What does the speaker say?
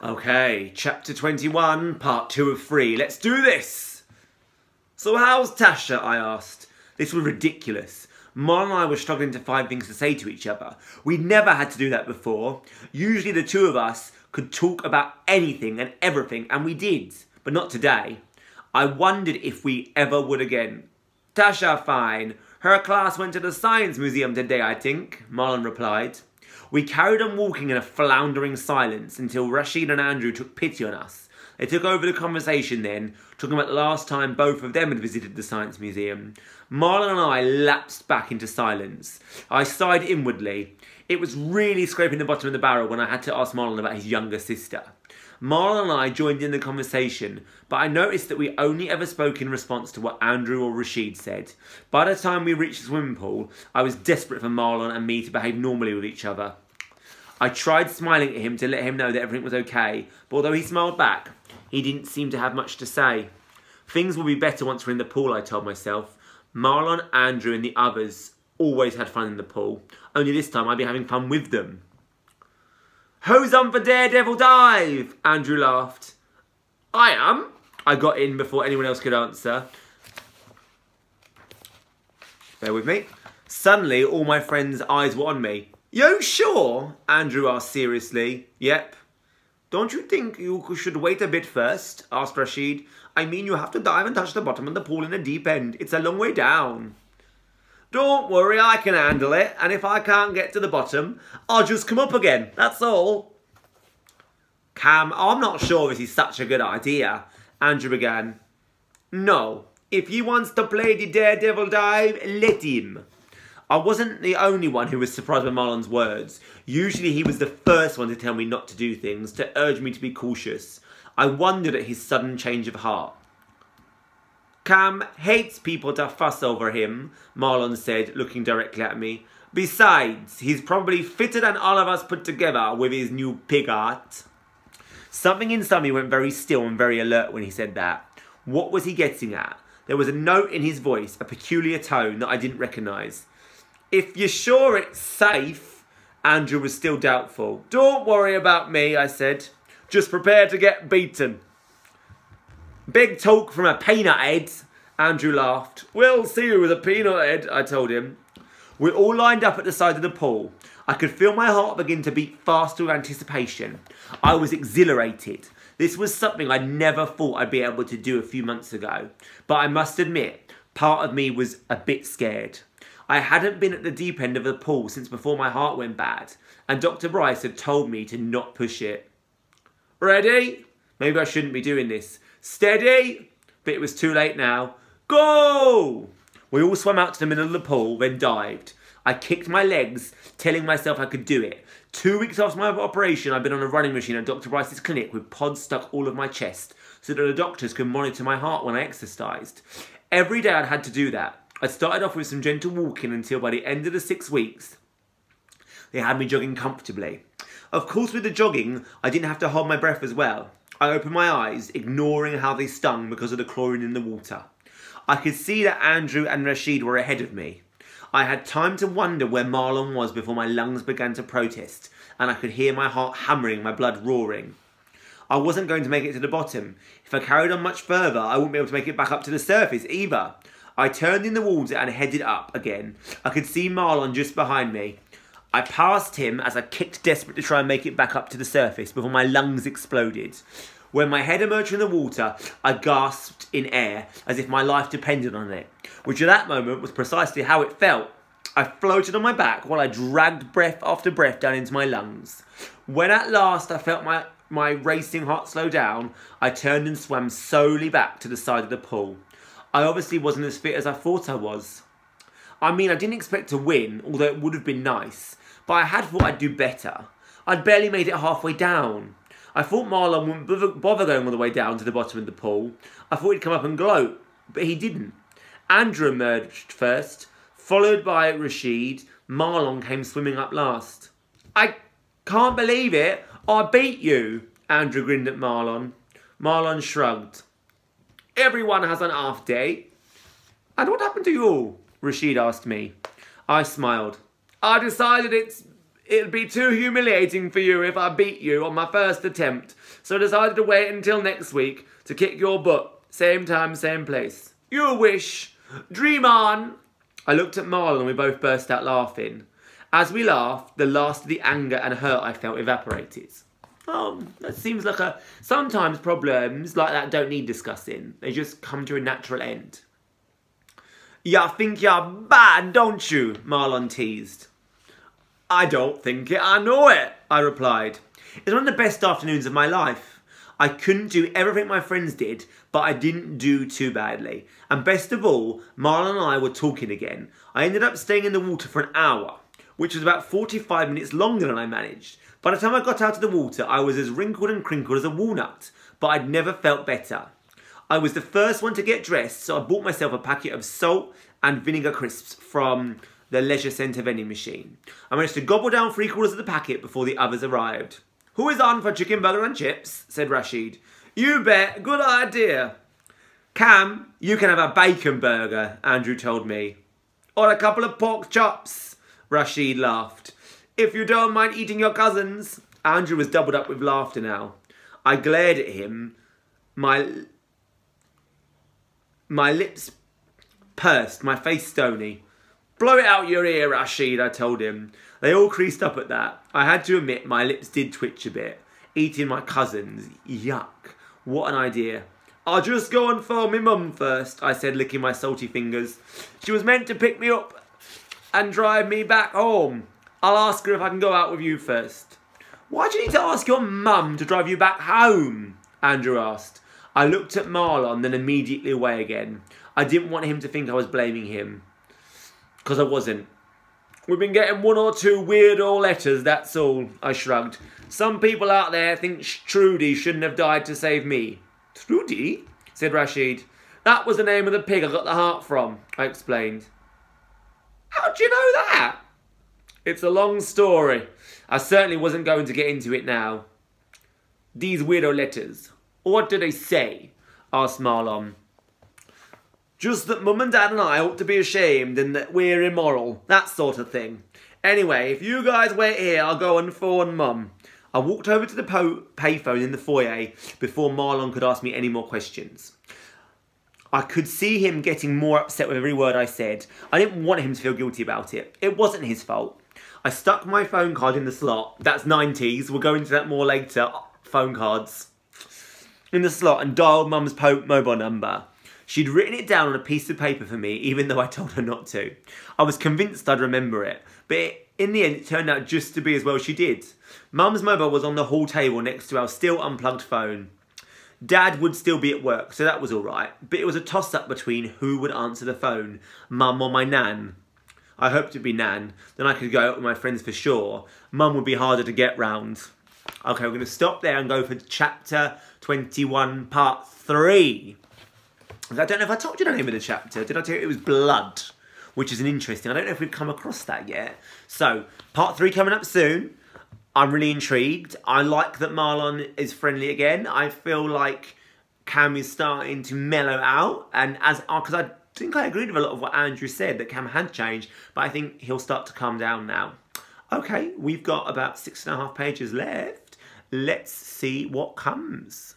Okay, chapter 21, part 2 of 3. Let's do this! So how's Tasha? I asked. This was ridiculous. Marlon and I were struggling to find things to say to each other. We'd never had to do that before. Usually the two of us could talk about anything and everything, and we did. But not today. I wondered if we ever would again. Tasha, fine. Her class went to the Science Museum today, I think, Marlon replied. We carried on walking in a floundering silence until Rashid and Andrew took pity on us. They took over the conversation then, talking about the last time both of them had visited the Science Museum. Marlon and I lapsed back into silence. I sighed inwardly. It was really scraping the bottom of the barrel when I had to ask Marlon about his younger sister. Marlon and I joined in the conversation, but I noticed that we only ever spoke in response to what Andrew or Rashid said. By the time we reached the swimming pool, I was desperate for Marlon and me to behave normally with each other. I tried smiling at him to let him know that everything was okay, but although he smiled back, he didn't seem to have much to say. Things will be better once we're in the pool, I told myself. Marlon, Andrew and the others always had fun in the pool, only this time I'd be having fun with them. Who's on for Daredevil Dive? Andrew laughed. I am. I got in before anyone else could answer. Bear with me. Suddenly, all my friends' eyes were on me. You sure? Andrew asked seriously. Yep. Don't you think you should wait a bit first? Asked Rashid. I mean, you have to dive and touch the bottom of the pool in the deep end. It's a long way down. Don't worry, I can handle it. And if I can't get to the bottom, I'll just come up again. That's all. Cam, I'm not sure this is such a good idea. Andrew began. No. If he wants to play the Daredevil Dive, let him. I wasn't the only one who was surprised by Marlon's words. Usually he was the first one to tell me not to do things, to urge me to be cautious. I wondered at his sudden change of heart. Cam hates people to fuss over him, Marlon said, looking directly at me. Besides, he's probably fitter than all of us put together with his new pig art. Something inside me went very still and very alert when he said that. What was he getting at? There was a note in his voice, a peculiar tone that I didn't recognise. If you're sure it's safe, Andrew was still doubtful. Don't worry about me, I said. Just prepare to get beaten. Big talk from a peanut head, Andrew laughed. We'll see you with a peanut head, I told him. We all lined up at the side of the pool. I could feel my heart begin to beat faster with anticipation. I was exhilarated. This was something I never thought I'd be able to do a few months ago. But I must admit, part of me was a bit scared. I hadn't been at the deep end of the pool since before my heart went bad, and Dr. Bryce had told me to not push it. Ready? Maybe I shouldn't be doing this. Steady? But it was too late now. Go! We all swam out to the middle of the pool, then dived. I kicked my legs, telling myself I could do it. 2 weeks after my operation, I'd been on a running machine at Dr. Bryce's clinic with pods stuck all over my chest, so that the doctors could monitor my heart when I exercised. Every day I'd had to do that. I started off with some gentle walking until by the end of the 6 weeks, they had me jogging comfortably. Of course, with the jogging, I didn't have to hold my breath as well. I opened my eyes, ignoring how they stung because of the chlorine in the water. I could see that Andrew and Rashid were ahead of me. I had time to wonder where Marlon was before my lungs began to protest, and I could hear my heart hammering, my blood roaring. I wasn't going to make it to the bottom. If I carried on much further, I wouldn't be able to make it back up to the surface either. I turned in the water and headed up again. I could see Marlon just behind me. I passed him as I kicked desperate to try and make it back up to the surface before my lungs exploded. When my head emerged from the water, I gasped in air as if my life depended on it, which at that moment was precisely how it felt. I floated on my back while I dragged breath after breath down into my lungs. When at last I felt my racing heart slow down, I turned and swam slowly back to the side of the pool. I obviously wasn't as fit as I thought I was. I mean, I didn't expect to win, although it would have been nice, but I had thought I'd do better. I'd barely made it halfway down. I thought Marlon wouldn't bother going all the way down to the bottom of the pool. I thought he'd come up and gloat, but he didn't. Andrew emerged first, followed by Rashid. Marlon came swimming up last. I can't believe it. I beat you. Andrew grinned at Marlon. Marlon shrugged. Everyone has an off day. And what happened to you all? Rashid asked me. I smiled. I decided it'd be too humiliating for you if I beat you on my first attempt, so I decided to wait until next week to kick your butt. Same time, same place. Your wish. Dream on. I looked at Marlon and we both burst out laughing. As we laughed, the last of the anger and hurt I felt evaporated. That seems like sometimes problems like that don't need discussing. They just come to a natural end. You think you're bad, don't you? Marlon teased. I don't think it, I know it, I replied. It's one of the best afternoons of my life. I couldn't do everything my friends did, but I didn't do too badly. And best of all, Marlon and I were talking again. I ended up staying in the water for an hour, which was about 45 minutes longer than I managed. By the time I got out of the water, I was as wrinkled and crinkled as a walnut, but I'd never felt better. I was the first one to get dressed, so I bought myself a packet of salt and vinegar crisps from the leisure centre vending machine. I managed to gobble down 3/4 of the packet before the others arrived. Who is on for chicken burger and chips? Said Rashid. You bet, good idea. Cam, you can have a bacon burger, Andrew told me. Or a couple of pork chops, Rashid laughed. If you don't mind eating your cousins. Andrew was doubled up with laughter now. I glared at him. My lips pursed, my face stony. Blow it out your ear, Rashid, I told him. They all creased up at that. I had to admit my lips did twitch a bit. Eating my cousins. Yuck. What an idea. I'll just go and phone my mum first, I said, licking my salty fingers. She was meant to pick me up and drive me back home. I'll ask her if I can go out with you first. Why do you need to ask your mum to drive you back home? Andrew asked. I looked at Marlon, then immediately away again. I didn't want him to think I was blaming him. Because I wasn't. We've been getting 1 or 2 weirdo letters, that's all, I shrugged. Some people out there think Trudy shouldn't have died to save me. Trudy? Said Rashid. That was the name of the pig I got the heart from, I explained. How'd you know that? It's a long story. I certainly wasn't going to get into it now. These weirdo letters. What do they say? Asked Marlon. Just that Mum and Dad and I ought to be ashamed and that we're immoral. That sort of thing. Anyway, if you guys wait here, I'll go and phone Mum. I walked over to the payphone in the foyer before Marlon could ask me any more questions. I could see him getting more upset with every word I said. I didn't want him to feel guilty about it. It wasn't his fault. I stuck my phone card in the slot. That's 90s. We'll go into that more later. Phone cards. In the slot and dialed Mum's mobile number. She'd written it down on a piece of paper for me, even though I told her not to. I was convinced I'd remember it. But in the end, it turned out just to be as well she did. Mum's mobile was on the hall table next to our still unplugged phone. Dad would still be at work, so that was all right. But it was a toss-up between who would answer the phone, Mum or my Nan. I hoped it'd be Nan. Then I could go out with my friends for sure. Mum would be harder to get round. Okay, we're going to stop there and go for chapter 21, part 3. I don't know if I told you the name of the chapter. Did I tell you it was Blood? Which is an interesting. I don't know if we've come across that yet. So, part 3 coming up soon. I'm really intrigued. I like that Marlon is friendly again. I feel like Cam is starting to mellow out. And because I think I agreed with a lot of what Andrew said, that Cam had changed. But I think he'll start to calm down now. Okay, we've got about 6.5 pages left. Let's see what comes.